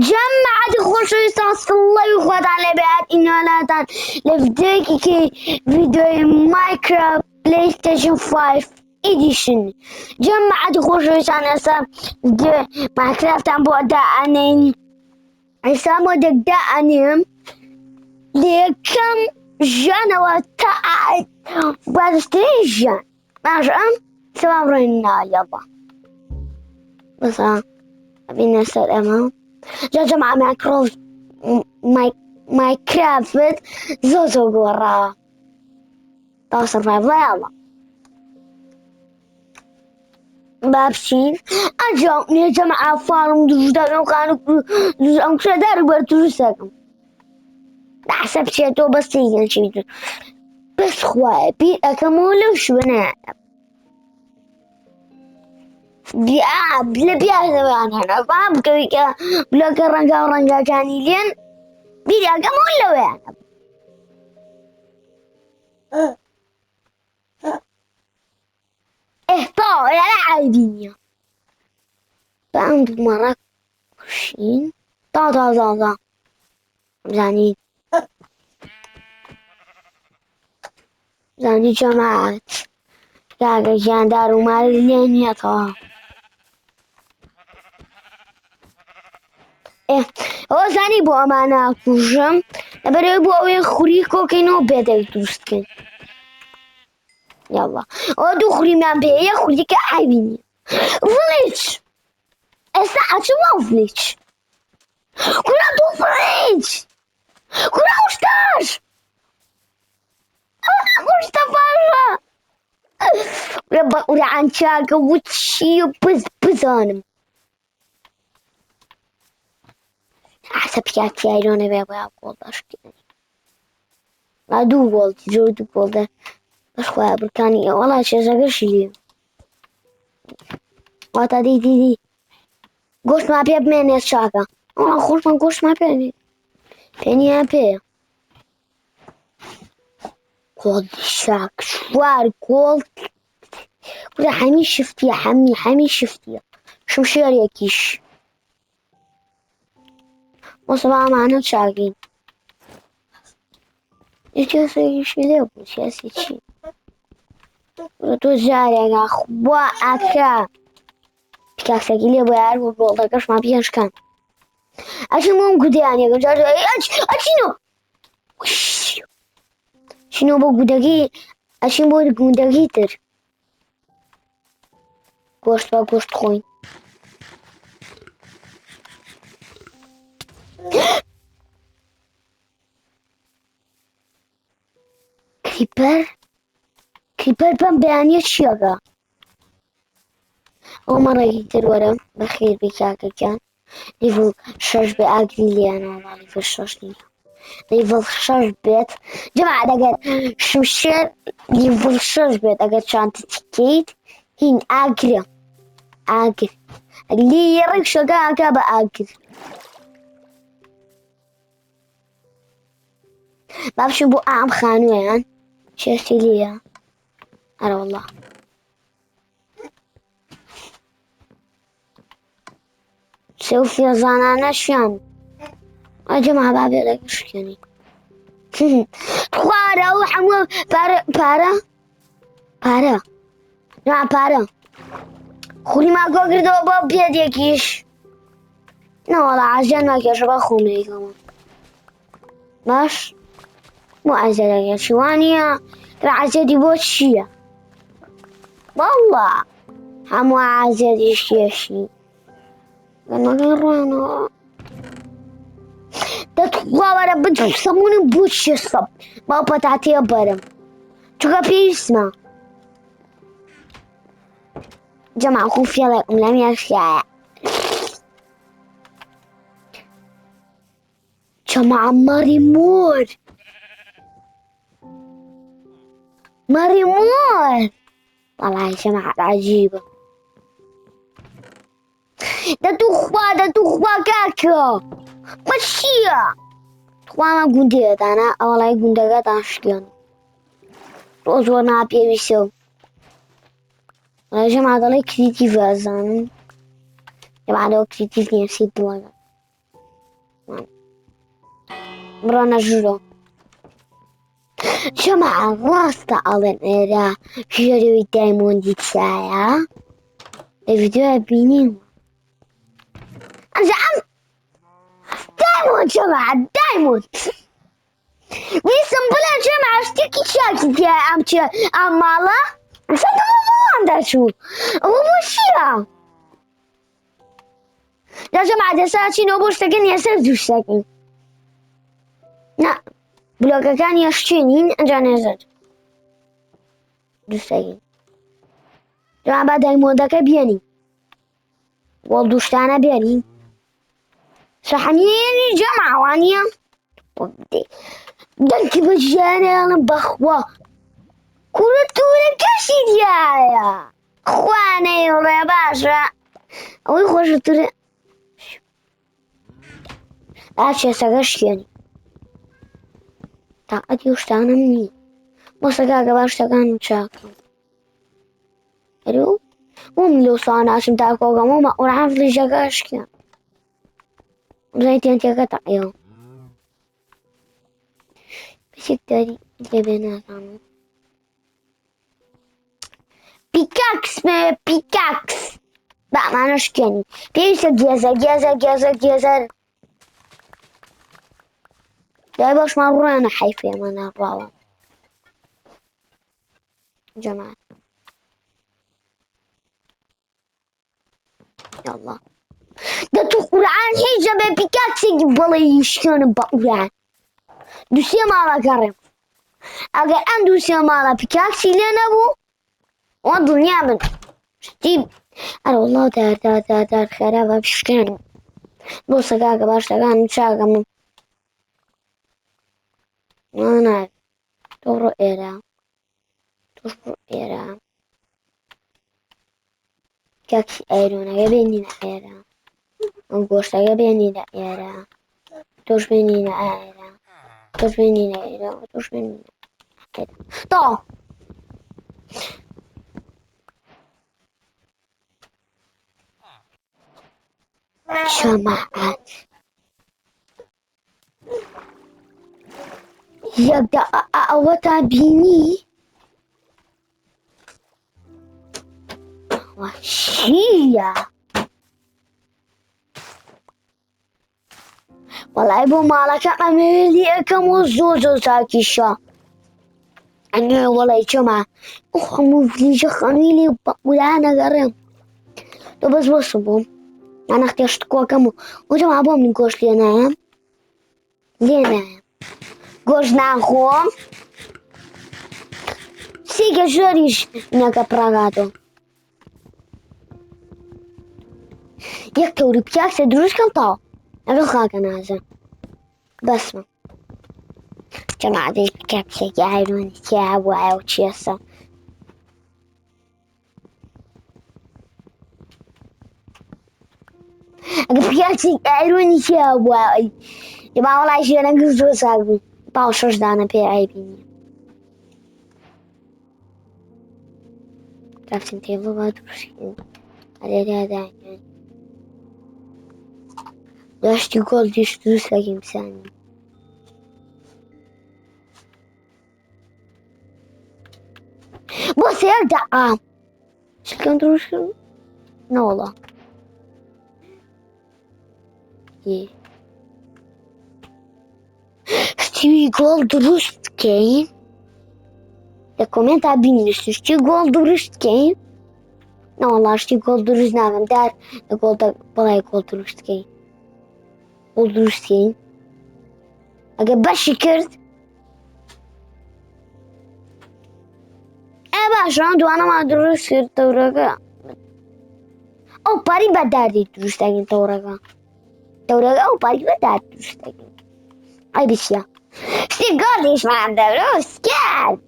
جمعت خۆشەویستان سڵەوی خۆتان لەبێت ئینۆلاتان لە ڤیدیۆیەکی ڤیدیۆی ماینکرافت پلەیستێشن 5 ئیدیشن. جمعت خۆشەویستان ئێستا ڤیدیۆی ماینکرافتان بۆ دائەنین. ئێستا مۆدێک دائەنێم لە یەکەم ژیانەوە تا بەرزترین ژیان. باشە سەوا بڕۆینەوە یەڵا بەسە بینە سەر ئەمە. جا جەماعە ماینکرافت زۆر گۆڕاوە تا سەرڤایڤڵە یاڵا با بچین. ئەنجا نێ جەماعە فارم دروست دەکەم خانووک ئەم کشەداری بەر دروست دەکەم بەحسە بچێتەوە بەستێکیان چی بێت بەس خوایە بیر ئەەکەمەوە لەو شوێنە لە بیازەوەیان هەنا فام بکەوی کە بلۆکە ڕەنگا و ڕەنگاکانی لێن بیری ئەەکەمەوە لەوەیان تاوە لە عایبی نییە بەم دومەڕە کوشین تازازازا بزانین زانی جەماعەت کاکە ژیاندار و ماری لێ نییەتەوە. ئەوە زانی بۆ ئەمانە کوژم لەبەرەوەی بۆ ئەوەی خوری کۆکەینەوە بێدەوی دروستکەین یاڵا ئەوە دوو خوریمان پێ یە خوریکە عایبی نییە. ڤلیج ئێستا ئەچم بۆ ڤلیج کورا دوو ڤلیج کورا وشتاش خوشتە باشە بە قورعان چاکە وچی و بزانم حسە پیاتی ئایرۆنە بێ بۆ گۆڵ داشتێنی لا دوو گۆڵی زۆر دوو گۆڵدە بەش خۆیان بڕکانی وەڵا چێژەگەشی لێ واتە دیدی گۆشتمان پێ بمێنێت چاکە وەڵا خۆشمان گۆشتمان پێنێ پێنیان پێیە گۆڵی شاک چوار گۆڵ کورە هەمی شفتیە هەمی شفتیە شمشێرێکیش بۆسەبا ئەمانە چاکین کێسێکیشی لێ بوو سیاسی چی تۆ جارێکە خوا ئاکرا پیکاکسێکی لێ بۆ یار بۆ گۆڵدەکەشمان پێشکەن ئەچین بۆم گودیانێکم جار ئەچینەوە چینەوە بۆ گودەکەی ئەچین بۆ گودەکەی تر گۆشت بە گۆشت خۆین. کریپەر بەم بەیانیە چیەکە ئەو مەڕێکی تر وەرە بەخێر بێ کاکەکان لیڤڵ 6 بێ ئاگری لێیانەوە لیڤڵ 6 نییە لیڤڵ 6 بێت جەماعەت ئەگەر شمشێر لیڤڵ 6 بێت ئەگەر چانتە تیکەیت هین ئاگرە ئاگر لی ڕێک شەکە ئاکا بە ئاگر با بچین بۆ ئام خانوویان شێرتی لێیە ئەرە وەڵا سێ و فێزانانە شیان ئەجەمە با بێدەکە شکێنی خوارە و هەموو پارە خوریمان کۆ کردەوە بۆ پێدێکیش نەوەڵا عەزیان ناکێشە بە خۆمێکەوە باش بۆ عەزیەکێکی وانییە عەزیەتی بۆ چییە وەڵا هەموو عەزیەتیش کێشی گەنەکەی ڕوانەوە دەتخوا وەرە بسەمونم بۆ چیە سەب با پەتاتەیە بەرم چونکە پێویستمە جەماعە خۆ فێڵێکم لەم یەکشایە جەماعە مەڕی مۆر وەڵای جەماعەت عەجیبە دەتوخوا کاکە بە چییە توانە گوندێتانە ئەوەڵای گوندەکەتان شکێن تۆ زۆر ناپێویستە و جەماعەت دەڵێ کریتیڤ ئەزانن جەماعەت ئەوە کریتیڤ نییە سی دڵەکە بڕۆنە ژوورۆ جەماعە ڕاستە ئەڵێن ئێرە ژێرەوەی دایمۆندی چایە لە ڤیدیۆیە بینیم ئەمجا ئەم دایمۆند جەماعە دایمۆند ویستم بڵێم جەماعە شتێکی چاکی تایە ئەم ماڵە ئەسەندەمەڵەواندا چوو ئەوە بۆ چییە؟ یا جەماعە دەستا چینەوە بۆ شتەکەن یاسەر دوو شتەکەین نا بلۆکەکانی ئەشتێنین ئەنجا نێزت دوو شتەکەین جەماعە با دایمۆندەکە بێنین وەڵ دوو شتانە بێنین شەحنیێنی جەماعە وانییە دەنگی بەجیانیانم بەخوا کوورە توورە کەشی دیایە خوانەی ڕێ باشە ئەوەی خۆشە تورە چێسەکە شتێنی تاقەتی و شتانم نییە بۆ سەگاکە با شتەکانم چاکەم ئەرێ وم لەو سواناشم تا کۆگەمەوە مەقورعان فلیژەکە شکێن بزای تێنتێکە تەقیەوە بچێک داری لێبێ نازانم پیکاکس پیکاکس بەمانە شکێنی پێویستە گێزە دای باشمان ڕوانە حیفێ ئەمە ناڕاوە جەماعە یاڵڵا دەتو قورعان هیچە بێ پیکاکسێکی بەڵێ شکێنم بە قورعان دووسێ ماڵە گەڕێم ئەگەر ئەم دووسێ ماڵە پیکاکسی لێ نەبوو ئەوە دڵنیا بن شتی ئەرە وەڵڵا دار خێرا بە شکێنم بۆ سەگاکە باش شتەکانم چاکەم نانای تۆ بڕۆ ئێرە تۆش بڕۆ ئێرە پیکاکسی ئایرۆنەکە بێنینە ئێرە ئەم گۆشتەکە بێنینە ئێرە تۆش بێنینە ئێرە تۆش بێنینە ئێرە تۆش بێنینە ئێرە تۆ جەماعەت یەکدا ئەوەتان بینی ئەوە چییە؟ وەڵای بۆ ماڵەکە ئەمێلی ئەەکەمەوە زۆر چاکیشە ئەنێ وەڵی جەماعە ئەو هەموو فلیژە خەنووی لێ بە قورعان ئەگەڕێم تۆ بەس بۆسە بووم نانەختێ شت کۆکەم و جەماعە بۆ من گۆشت لێ نایەم گۆشت ناخۆم سێکە ژۆریش نەکە پڕاگاتۆ یەک تەوری پیاکسە دروستکەم تاوە ئەگەڵ خاکە نازە بەسمە جەماعە دەی پیکاکسێکی ئایرۆنی تیا وایە و چێسە ئەگە پیکاکسێکی ئایرۆنی تیا وایە جەماعە وەڵای ژێرەکە زۆر چاک بوو باو شەش دانە پێ ئایبینیە کرافتینگ تێبڵ با دروستکەین ئەلێرە داینێن داشتی گۆڵدیش دروست دەکەین بزانین بۆ سێر دەقام چکەم دروست کرد نەوەڵا شتیوی گۆڵ دروست بکەین لە کۆمێنتا بینیشت شتی گۆڵ دروست بکەین نەوەڵا شتی گۆڵ دروست ناکەم دار لە گۆڵ بەڵای گۆڵ دروست بکەین گۆڵ دروست بکەین ئەگە بەشی کرد ئێ باشە دوانەمان دروست کرد تەورەکە ئەو پاری بەداردی دروست دەکەین تەورەکە ئەو پاری بەدار دروست دەکەین ئەی بچیە شتی گۆڵیشمان دەروست کرد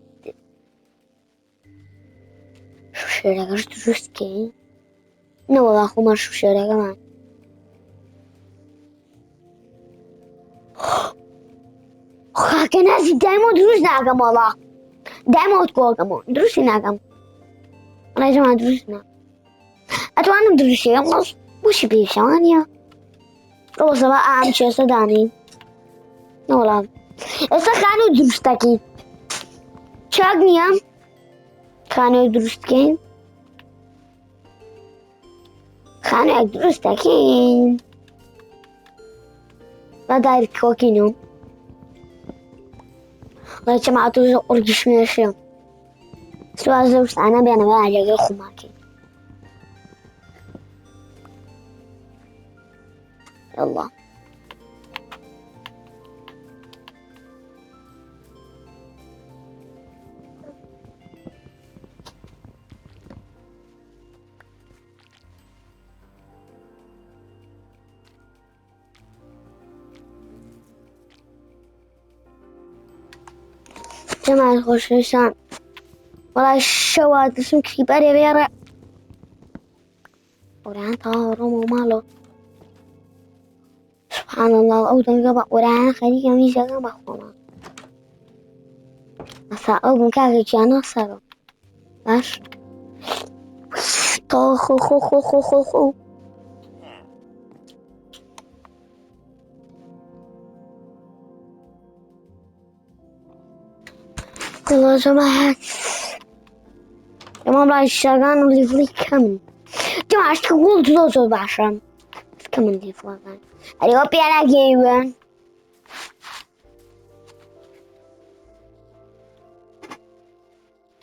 شوشێرەکەش دروست بکەین نەوەڵا خۆمان شوشێرەکەمان خاکە نازی دایمۆ دروست ناکەم وەڵا دایمەوت کۆکەمەوە دروستی ناکەم وەڵای جەماعە دروست ناکەم ئەتوانم دروستیەکەم بۆچی پێویستە وانییە ئەوە سەبا ئام چێسە دانین نەوەڵام ئێستا خانوو دروستەکەیت چاک نییە خانووی دروستکەین خانوویەک دروستەکەین با دایرێت کۆکینەوە وڵای چەماتۆ قورگی شمێشێ سواز لەو شتانە بێنەوە ئاگەی خوماکەین يلا جماعة الخوشوشان والله الشواد اسم كبار يا بيرا وران طارم ومالو سبحان الله أو تنقبع وران خليك ميزة قبع خونا أساء أبن كاكي جانا صارو باش طاخو خو خو خو خو خو يلا جماعة جماعة الشاقان اللي فلي كمن جماعة اشتغل زوزو باشا كمن اللي فلي أيوة بيانا جيوان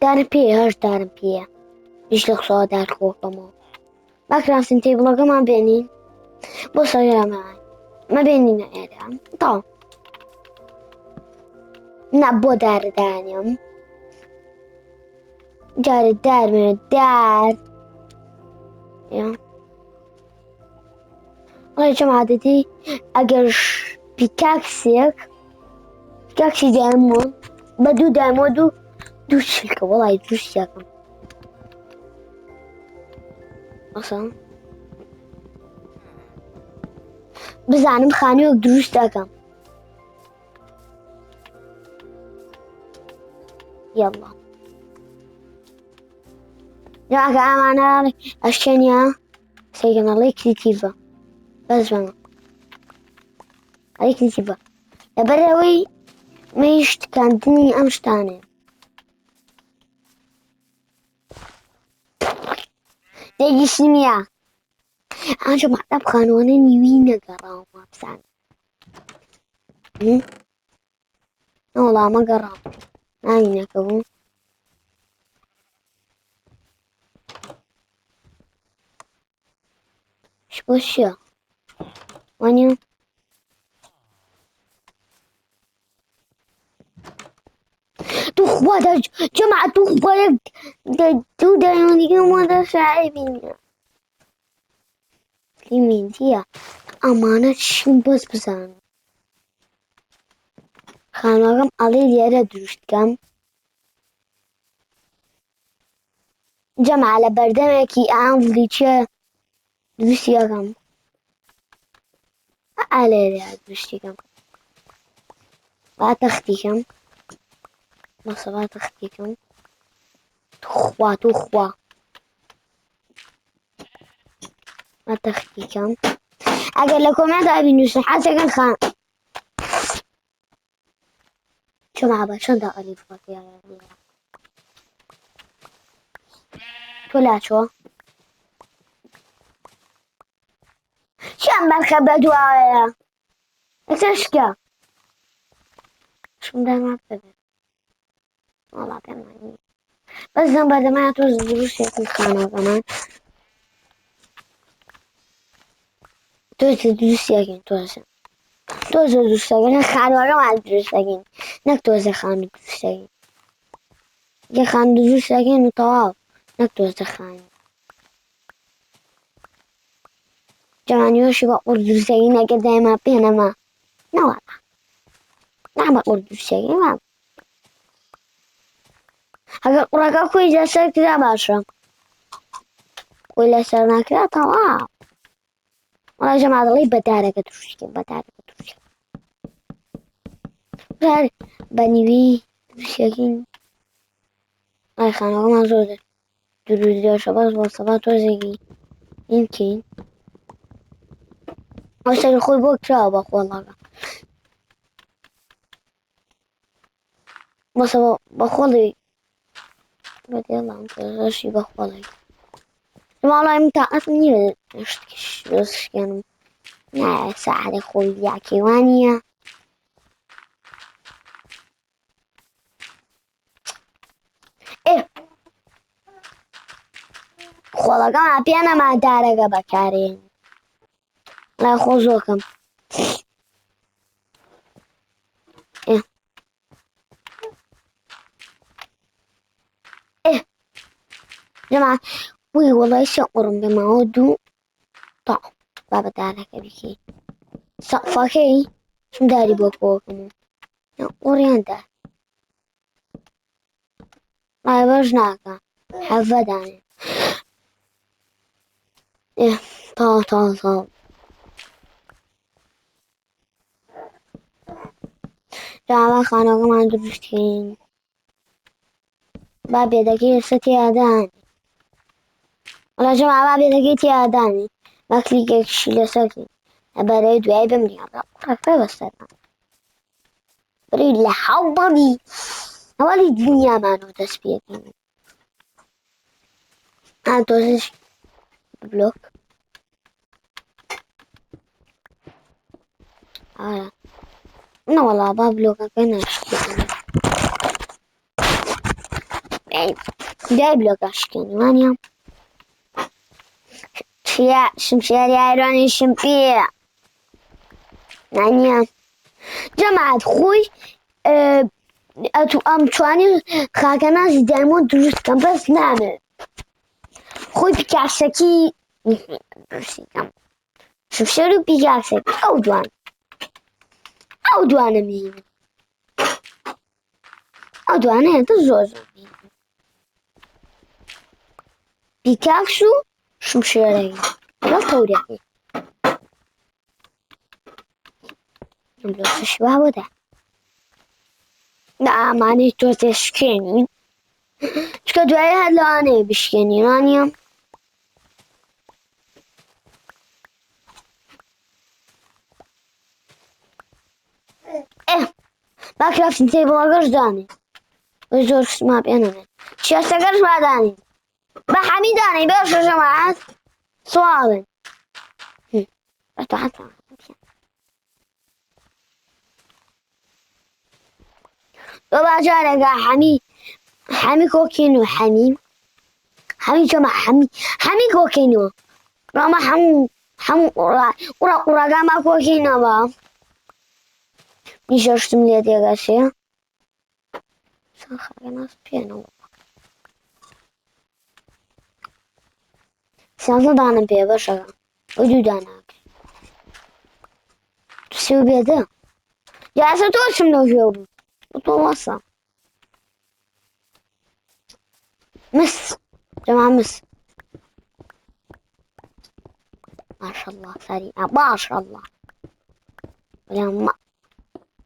دارم پێیە هەش دارم پێیە هیچ لە قسەوە دارخۆکەمەوە باکراستن تێبڵەکەمان بێنین بۆ سەرامای مەبێنینە ئێرە تاو نا بۆ دارەدانم جارە دارمێنە دار وڵای جەماعەتی ئەگەر پیکاکسی دایمەوە بە دوو دایمەوە دوو چیلکە وڵای دروستیەکەم ئەسان بزانم خانوویەک دروست دەکەم یەڵڵا جاکە ئەمانە ئەشکێنیا سێگەنەڵی کریتیڤە بەس بەمە ئەڵی کریتیڤە لەبەرەوەی مەیشتکاندنی ئەم شتانێ دەیگیشتنیە ئەنجە مەحتە بخانوانە نیوی نەگەڕاومە بزان نەوەڵامە گەڕام ناوینەکە بوو بۆ چییە وانیە توخوا جەماعە توخوا دوو دەیۆنیگە مۆدە شایبینە لیمینتیە ئەمانە چین بەس بزانم خانووەکەم ئەڵێ لێرە دروستکەم جەماعە لە بەردەمێکی ئام فلیچە دروستیەکەم ئالێرە دروستیەکەم با تەختیکەم بەسە با تەختیکەم توخوا با تەختیکەم ئەگەر لە کۆمنتدا بینووسن حەزەکەن خان جەماعە بە چەندە ئەلیفەکەیە تۆ لاچۆ چیان بەرخە بە دواوەیە ئەکسەر شکە شم دەما ببێت وەڵا پێمانی بەس دەم بەردەمایە تۆ دروستێکم خانەوەکەمان تۆزە دروستیەکەین تۆزە دروستەکەین خانووەکەمان دروستەکەین نەک تۆزە خانوو دروستەکەین یە خانوو دروستەکەین و تەواو نەک تۆزە خانوو جوانیۆشی بە قورد دروستەکەین ئەگەر دایما پێنەما نەوەڵا نا بە قورد دروستەکەین وام ئەگەر قوڕەکە خۆی لەسەر کرا باشە خۆی لەسەر ناکرا تەواو وڵای جەماعە دەڵێ بەدارەکە دروستکەین بەدارەکە دروستکەین بە نیوی دروستەکەین ئای خانەوەکەمان زۆر دروست دێشە بەس بۆ سەبا تۆزێکی این بکەین ئەو سەری خۆی بۆ کراوە بە خۆڵەکە بەسەوە بە خۆڵی بەدێڵامشی بە خۆڵی ماڵای من تاقەتم نییە شتێکشکێنم نایە سەعادە خۆی یاکێوانیە خۆڵەکەمان پێ نەمادارەکە بەکارێن لای خۆ زۆکەم جەماعە وی وەڵای سەقڕم بێماوە دوو تا با بەدارەکە بکەین سەقفەکەی چم داری بۆ کۆکم قڕیاندا ئای بەش ناکە حەڤەدانێ تاڵ جاوا خانەکەمان دروستکەین با بێدەکەی ئێستا تێیادانی وەڵا جەماعە با بێدەکەی تێیادانی با کلیکێکیشی لەسەرکەین لەبەرەوەی دوای بمرینەوە قڕەکە بەسەرمان بری لە هەوڵی دنیامانەوە دەست پێکەین تۆزش بلۆک نەوەڵا با بلۆکەکە ناشکێنین دوای بلۆکە شکێنی وانە چیە شمشێری ئایرۆنیشم پێیە نانیە جەماعەت خۆی ئەم توانی خاکە نازی دایمۆند دروستکەم بەس نامێت خۆی پیکاسەکی دروستیکەم شمشێر و پیکاسەکی ئەو دوانە مینم ئەو دوانەیەتە زۆر پیکاکس و شمشێرەکەی لەگەڵ تەورەکەی ئەمڕۆ شواوەدا ئامانەی تۆ تێشکێنین چکە دوایە هەر لەوانەیە بشکێنی وانە با کرافتین تێبڵەکەش دانێ زۆر شتما پێ نەمێت چێستەکەش بادانین بە حەمی دانەی بێشە جەماعەت سواڵن تۆ باجارێکە حەمی کۆکین و حەمی جەماعە حەمی کۆکینەوە ڕامە هەموو قوڕەکەمان کۆکینەوە نیشە شتم لێ تێگەچێ خاگەناس پێنەوە سیانزە دانم پێ بەشەکە ئەو دوو داناکە سێ و بێدە جاسە تۆ چم لەژێ بوو تۆ وەسە مس جەماعە مس ماشەڵڵا سەریعە ماشەڵڵا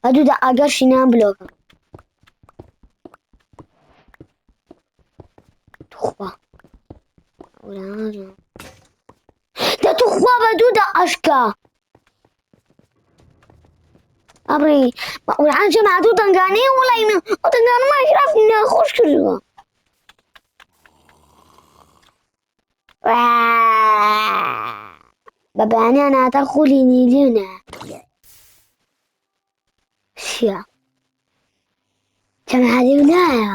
هەدوو دا ئەگەرشی نان بلۆکە توخوا توخوا بە دوو دا ئەشکە ئەبڕی ئەوران جەماعە دوو دەنگانەیە وەڵای من ئەو دەنگانەمان کرافتی ناخۆش کردووە بە بەیانیان هاتە خولی نیلیونە چییە جەماعە لێونایە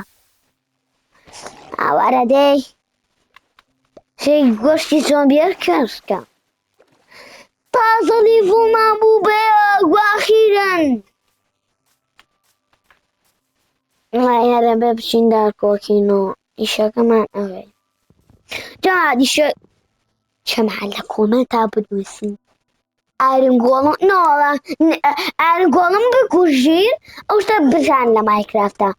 ئاوارە دەی شەی گۆشتی زۆمبیەر کەسکە تازە لیڤۆمان بوو بێ گواخیرن ئێرە بێ بچین دار کۆکینەوە ئیشەکەمان ئەوەی جەماعە دیشە جەماعە لە کۆمەنتا بنووسین ئایرنگۆڵم نەوەڵا ئایرنگۆڵم بکوژین ئەو شتە بزان لە مایکرافتە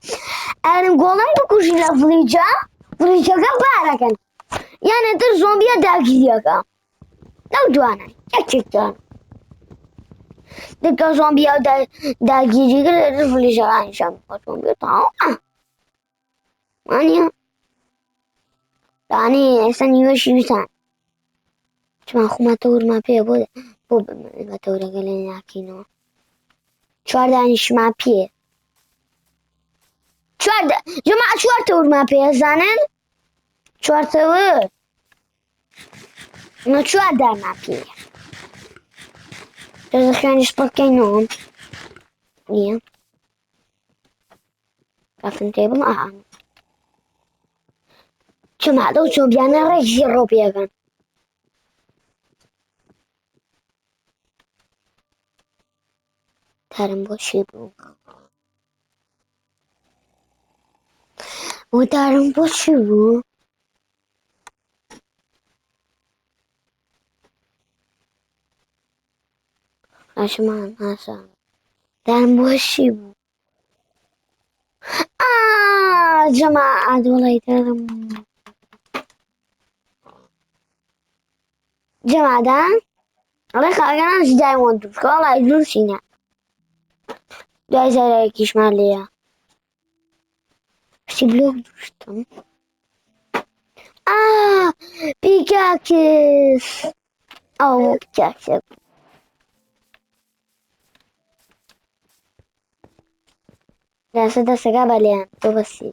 ئایرنگۆڵم بکوژین لە ڤڵیجەکە بارەکەن یانێتر زۆمبیە داگیریەکە لەو دوانە یەکێکدان دکە زۆمبیە داگیریگە لەدر ڤڵیجەکانیشان زۆمبیە تاوە وانە دانی ئێستا نیوەشی ویسان چ جماعة خو ماتەورمان پێ بۆ مەتەورەکە لێ ناکەینەوە. 4 دانیشمان پێ. جماعة 4 تەورمان پێ ئەزانن 4 تەور 4 دارمان پێ. دەزەخوێنیش بکەینەوە نییە کافن تێبڵ ئاهان جماعة دەو چۆمبیانە ڕێژی ڕۆ پێکەن. تارم بۆ چی بوو؟ دارم بۆ چی بوو؟ ئاشمان ئاسان دارم بۆ چی بوو؟ جەماعە دۆڵی دارم جەماعەدان ئەڵێ خاگەنانش دایمۆن دووشکە وەڵای دووشینە دوای زارایەکیشمان لێیە شتی بلۆک دووشتم. پیکاکس ئەو پیکاکسێ دەسە دەسەکە بەلێیان تۆ بەسی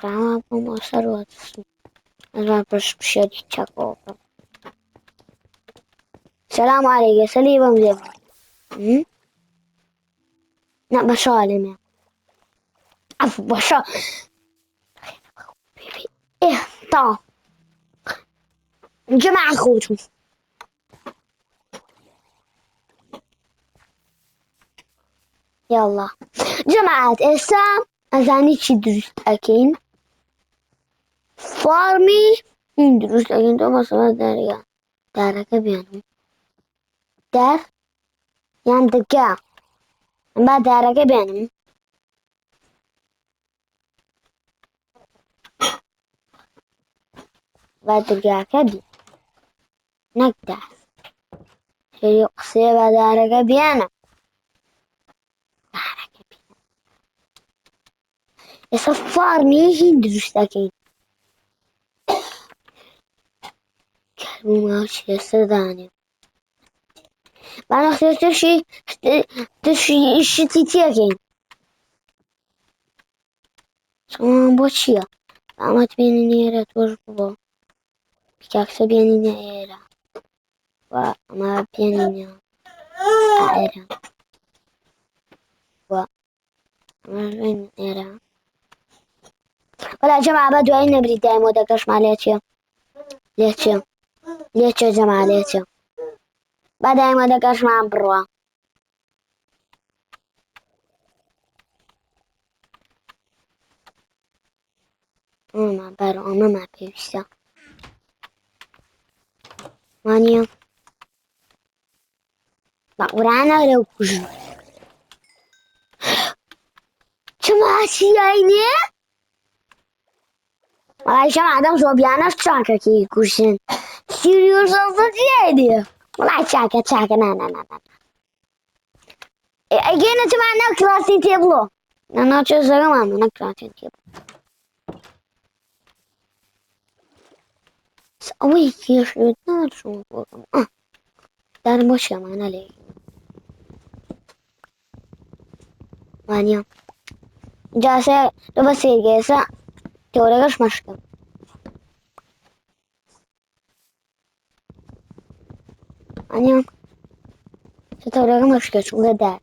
ڕاما بۆمە سەرۆتسم ئەزان پرش بشێت چاکۆکە سەلام عەلەیکە سەلی بەم لێ نا بەشەوە لێمێ ئەف بەشە تا جەماعە خۆتم یاڵڵا جەماعەت ئێستا ئەزانی چی دروست ئەکەین فارمی این دروست ئەکەین تۆ مەسەڵە دارەکە بێنم دار یان دەرگا با دارەکە بێنم با دەرگاکە بی نەک دار شەری قسێ با دارەکە بێنە دارەکە بێنە ئێستا فارمی هین دروست ئەکەین کاربووماوچی لەسەر دانێ بانەختێ تشی شتی تێکەین چۆن بۆ چییە ئامەت بێنین ئێرە تۆش بڵۆ پیکاکسە بێنینە ئێرە و ئەمە بێنینە ئێرە و ئەمە بێنین ئێرە وەلا جەماعە بە دوایی نەبری دایمۆدەکەشمان لێ چێ لێ چێ جەماعە لێ چێ با دایمۆدەکەشمان بڕوە ئەمەمان بەرەوە ئەمەمان پێویستە وانییە بە قورئانە لەو کوژن جەماعە چیایینێ وەڵای جەماعە دەم زۆبیانەش چاکەکەی کوژن سیریۆسەڵسە چیایینێ وەڵای چاکە نا ئەگەینە جەماعە نەو کراسی تێ بڵۆ ناچێ زەرەمانە نەک کراسین تێ بڵۆ ئەوەی کێشێت ناچوون بۆکەم دارم بۆ شەمانە لێ وانییە جاسێ تۆ بە سێرگێسە تێوەرەکەش مەشکە وانییە تێوەرەکە مەشکە چوونە دار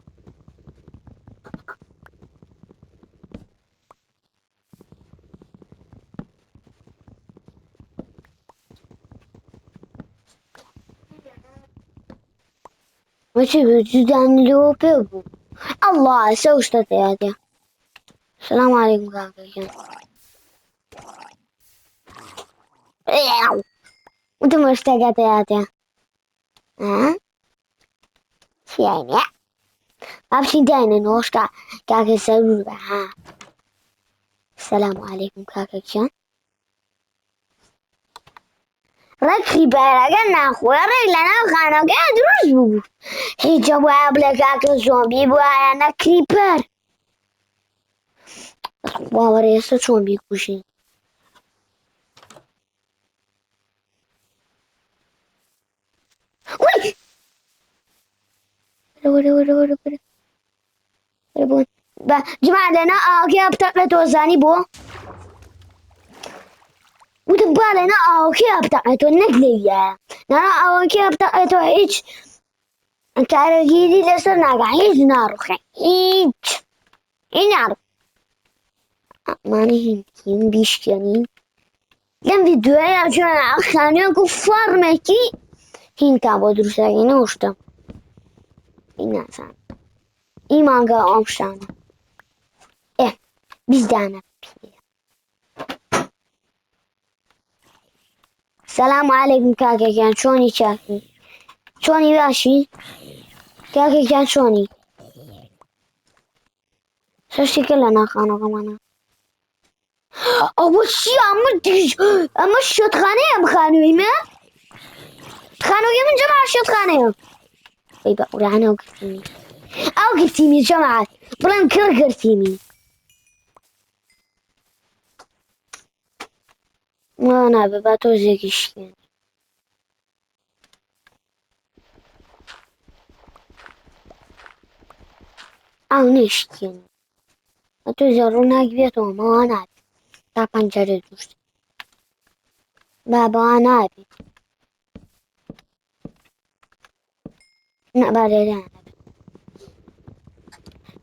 وچی جودانی لێوە پێ بوو ئەڵڵا سە شتە تێیاتێ سەلام عەلەیکوم کاکەگیان وتم شتێکە تێیاتێ چیایینێ با بچین داینەوە کاکە سەرور بە سەلام عەلەیکوم کاکەگیان ڕێک کریپەرەکە ناخۆی ڕێک لەناو خانەکە دروست بوو هیچە وایە بڵێ کاکە زۆمبی بووایە نە کریپەر باوەڕێ ئێستا چۆن بیکوژین؟ وەی وەرە وەرە وەرە وەرە وەرە بۆن بە جماعە لەنا ئاوەکەی هەبتەقێتەوە زانی بۆ وتم با لەنا ئاوەکەی هەبتەقێتەوە نەک لێیە لەنا ئاوەکەی هەبتەقێتەوە هیچ کارەگیری لەسەر ناکا هیچ ناڕوخێ هیچ ناڕوخ ئەمانە هین بیشکێنین لەم ڤیدیۆیە چۆن خانوویەک و فەڕمێکی هینتا بۆ دروستەکەینەوە شتە این نازانم این مانگا ئەم شتانە بیزدانە سەلام عەلەیکم کاکەگیان چۆنی چاکی چۆنی باشی کاکەگیان چۆنی شەشتێکە لە ناخانەکەمانە ئەوە چییە ئەمە شێتخانەیە ئەم خانوویمە خانووی من جەماعە شێتخانەیە ئەی بە قورئان ئەو گرتیمی ئەو گرتیمی جەماعە بڵێن کڕ گرتیمی نابێ با تۆزێکی شکێن ئەو نێشکێن تۆزێ ڕوو ناگرێتەوە ماوا نابێت تا پەنجەرە دروست بابا نابێت نەبا لێرە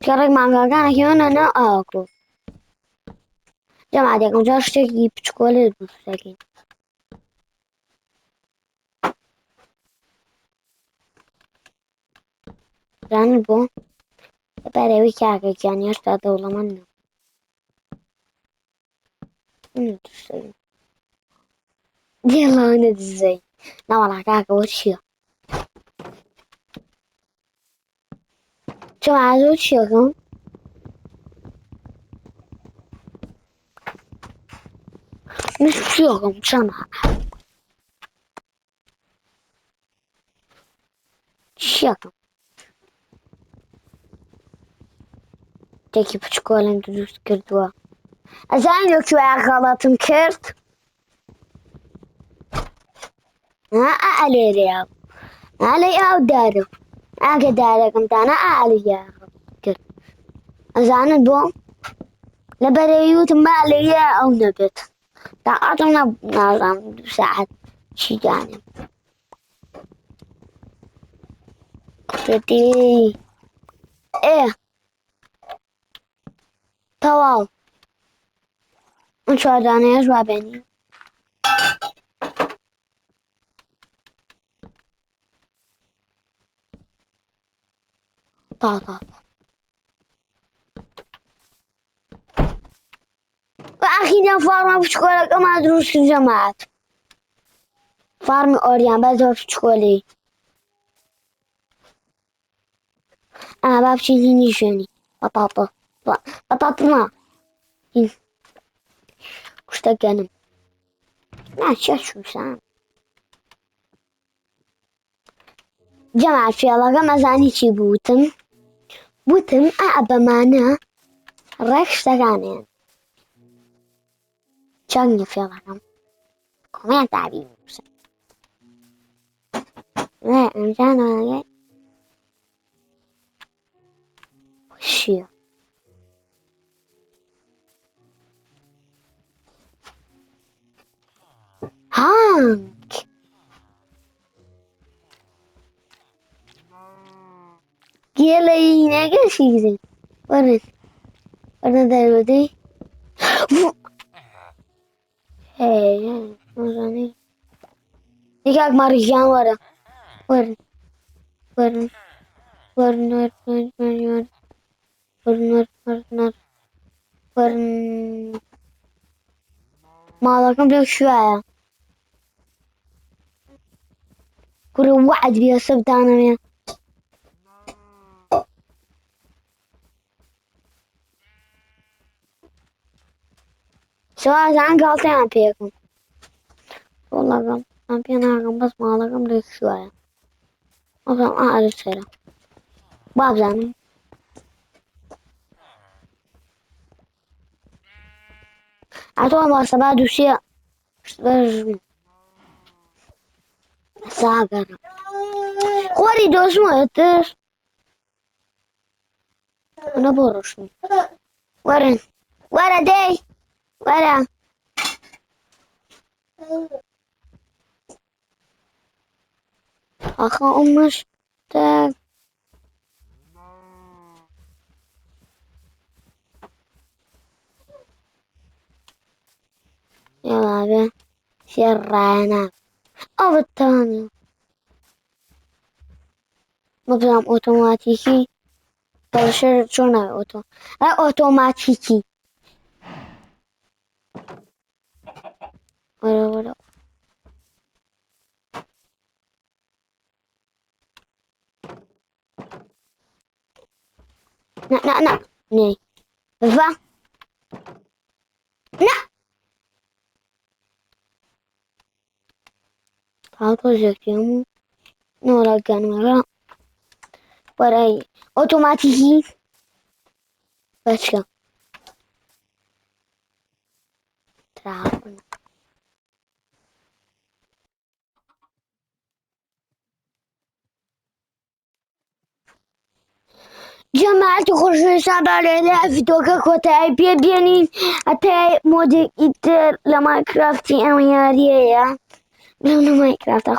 گەڕێک مانگاکانێکیانە ناو ئاوەکۆ جەماعە یەکەم جار شتێکی بچکۆلێ دروست دەکەین زانت بۆ بەرەوەی کاکەگیان هێشتا دەوڵەمەندە دێڵەوە دزەی ناوەڵا کاکەوە چییە جەماعە زۆر چیەکەم من چیەکەم جەماعە چیەکەم شتێکی بچکۆلم دروست کردووە ئەزانین لەکوێیە غەڵەتم کرد لێرەیە لەی ئاو دارە ئاگە دارەکەم دانا ئالیا کرد ئەزانت بۆ لە بەرەوی وتم با لێیە ئەو نەبێت تاقاتم نازانم دوو سەعات چی دانێم قوتێتی تەواو ئەم چواردانەیەش وا بێنی تا ئاخیریان فارمە بچکۆلەکەمان دروست کرد جەماعەت فارمی ئۆریان بەزەوە بچکۆلەی با بچین هینی ژوێنی بەتاڵە کوشتە گەنم ناچە چووسان جەماعەت فێڵەکەم ئەزانی چی بووتم بەمانە ڕێک شتەکانیان چەندە فێڵەکەم کۆمەیان تابی بووسن ئەمجانەوەگەی چییە هانک گێلەینەگەشی گزین وەرە دەرودەی یەکاک مەڕیژیان وەرە وەرن ماڵەکەم لێ شوایە کوڕە وەعد بێ سەبدانەوێ سەوازان گاڵتەیان پێکەم وەڵڵەکەم ئەم پێ ناکەم بەس ماڵەکەم لێ شوایە ئەڵێم ئارەسەرە با بزانم عطوها مواصبات وشيء اشتبه ساقنا خواري دوش ما يتر أنا بورشني ورن ورا دي ورا أخا أمش تاك يلا بيه شرانا أو الثاني نظام أوتوماتيكي ترشر شلون أوتوماتيكي ولا نا ني فا نا تعطوا زكيمو نورا كان مرا وراي أوتوماتيكي باشا تعرفنا جماعة خرجنا شعب على في توكا كوتا بي بيانين أتاي مودي إتر لما كرافتي أميارية لما ماينكرافت